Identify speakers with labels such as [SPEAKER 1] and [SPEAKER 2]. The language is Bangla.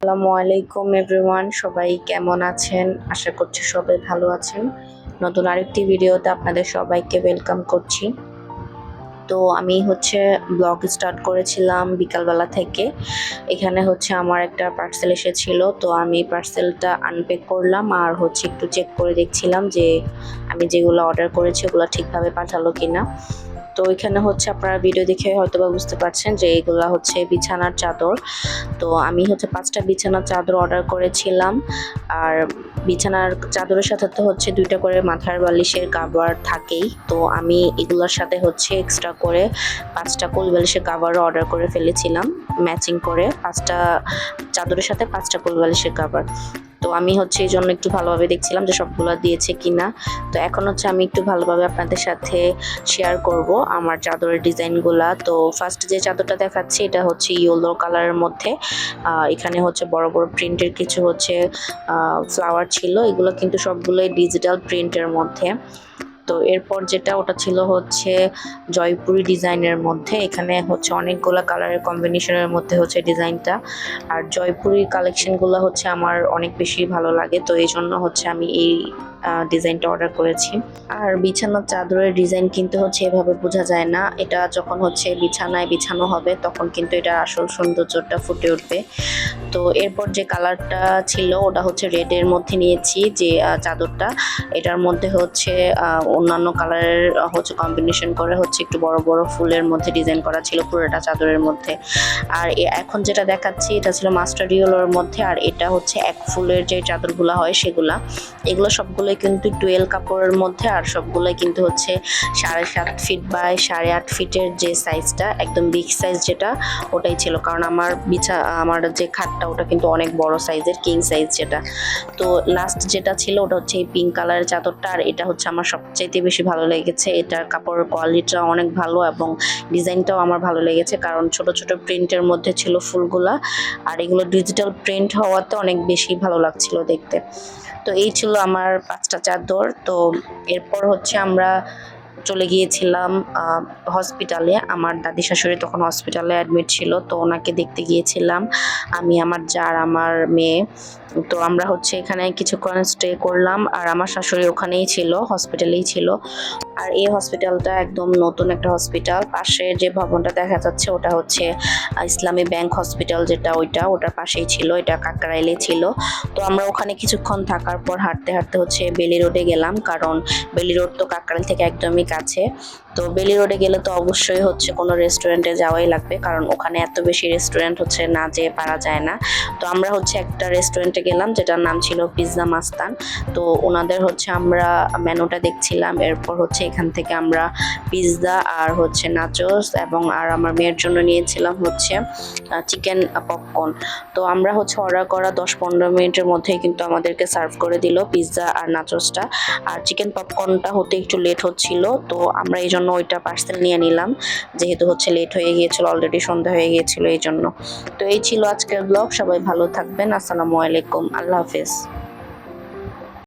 [SPEAKER 1] আসসালামু আলাইকুম এভরিওয়ান, সবাই কেমন আছেন? আশা করছি সবাই ভালো আছেন। নতুন আরেকটি ভিডিওতে আপনাদের সবাইকে ওয়েলকাম করছি। তো আমি ব্লগ স্টার্ট করেছিলাম বিকালবেলা থেকে। এখানে আমার একটা পার্সেল এসেছিল, তো আমি পার্সেলটা আনপ্যাক করলাম আর একটু চেক করে দেখছিলাম যে আমি যেগুলো অর্ডার করেছি ওগুলো ঠিকভাবে পাঠালো কিনা। তো এখানে আপনারা ভিডিও দেখে হয়তোবা বুঝতে পারছেন যে এগুলা বিছানার চাদর। তো আমি 5টা বিছানার চাদর অর্ডার করেছিলাম। আর বিছানার চাদরের সাথে তো 2টা করে মাথার বালিশের কভার থাকেই। তো আমি এগুলোর সাথে এক্সট্রা করে 5টা কোল বালিশের কভারও অর্ডার করে ফেলেছিলাম, ম্যাচিং করে 5টা চাদরের সাথে 5টা কোল বালিশের কভার। তো আমি এই জন্য একটু ভালোভাবে দেখছিলাম যে সবগুলো দিয়েছে কিনা। তো এখন আমি একটু ভালোভাবে আপনাদের সাথে শেয়ার করব আমার চাদরের ডিজাইনগুলা। তো ফার্স্ট যে চাদরটা দেখাচ্ছি এটা ইয়েলো কালারের মধ্যে। এখানে বড় বড় প্রিন্টের কিছু ফ্লাওয়ার ছিল। এগুলো কিন্তু সবগুলোই ডিজিটাল প্রিন্টের মধ্যে। তো এরপর যেটা ওটা ছিল জয়পুরি ডিজাইনের মধ্যে। এখানে অনেকগুলো কালারের কম্বিনেশনের মধ্যে ডিজাইনটা। আর জয়পুরি কালেকশনগুলো আমার অনেক বেশি ভালো লাগে, তো এই জন্য আমি এই ডিজাইনটা অর্ডার করেছি। আর বিছানার চাদরের ডিজাইন কিন্তু এভাবে বোঝা যায় না, এটা যখন বিছানায় বিছানো হবে তখন কিন্তু এটা আসল সৌন্দর্যটা ফুটে উঠবে। তো এরপর যে কালারটা ছিল ওটা রেডের মধ্যে নিয়েছি, যে চাদরটা এটার মধ্যে অন্যান্য কালারের কম্বিনেশন করে একটু বড় বড় ফুলের মধ্যে ডিজাইন করা ছিল পুরোটা চাদরের মধ্যে। আর এখন যেটা দেখাচ্ছি এটা ছিল মাস্টার ইয়েলোর মধ্যে। আর এটা এক ফুলের যে চাদরগুলো হয় সেগুলা, এগুলো সবগুলোই কিন্তু 12 কাপড়ের মধ্যে। আর সবগুলোই কিন্তু 7.5 ফিট বাই 8.5 ফিটের যে সাইজটা, একদম বিগ সাইজ যেটা ওটাই ছিল। কারণ আমার যে খাটটা ওটা কিন্তু অনেক বড় সাইজের, কিং সাইজ যেটা। তো লাস্ট যেটা ছিল ওটা এই পিঙ্ক কালারের চাদরটা। আর এটা আমার সবচাইতে বেশি ভালো লেগেছে। এটার কাপড়ের কোয়ালিটিটা অনেক ভালো এবং ডিজাইনটাও আমার ভালো লেগেছে, কারণ ছোট ছোট প্রিন্টের মধ্যে ছিল ফুলগুলা। আর এগুলো ডিজিটাল প্রিন্ট হওয়াতে অনেক বেশি ভালো লাগছিল দেখতে। তো এই ছিল আমার 5টা চাদর। তো এরপর আমরা চলে গিয়েছিলাম হসপিটালে। আমার দাদি শাশুড়ি তখন হসপিটালে অ্যাডমিট ছিল, তো ওনাকে দেখতে গিয়েছিলাম আমি, আমার জা আর আমার মেয়ে। তো আমরা এখানে কিছুক্ষণ স্টে করলাম। আর আমার শাশুড়ি ওখানেই ছিল, হসপিটালেই ছিল। আর এই হসপিটালটা একদম নতুন একটা হসপিটাল। পাশে যে ভবনটা দেখা যাচ্ছে ওটা ইসলামী ব্যাংক হসপিটাল, যেটা ওটার পাশেই ছিল। এটা কাকরাইলে ছিল। তো আমরা ওখানে কিছুক্ষণ থাকার পর হাঁটতে হাঁটতে বেলি রোডে গেলাম, কারণ বেলি রোড তো কাকরাইল থেকে একদমই কাছে। তো বেলি রোডে গেলে তো অবশ্যই কোনো রেস্টুরেন্টে যাওয়াই লাগবে, কারণ ওখানে এত বেশি রেস্টুরেন্ট না যেয়ে পারা যায় না। তো আমরা একটা রেস্টুরেন্টে গেলাম যেটার নাম ছিল পিৎজা মাস্তান। তো ওনাদের আমরা মেনুটা দেখছিলাম। এরপর এখান থেকে আমরা পিৎজা আর নাচোস এবং আর আমার মেয়ের জন্য নিয়েছিলাম চিকেন পপকর্ন। তো আমরা অর্ডার করা 10-15 মিনিটের মধ্যেই কিন্তু আমাদেরকে সার্ভ করে দিল পিৎজা আর নাচোসটা। আর চিকেন পপকর্নটা হতে একটু লেট হচ্ছিল, তো আমরা এই জন্য ওইটা পার্সেল নিয়ে নিলাম, যেহেতু লেট হয়ে গিয়েছিল, অলরেডি সন্ধ্যা হয়ে গিয়েছিল এই জন্য। তো এই ছিল আজকের ব্লগ। সবাই ভালো থাকবেন। আসসালামু আলাইকুম, আল্লাহ হাফেজ।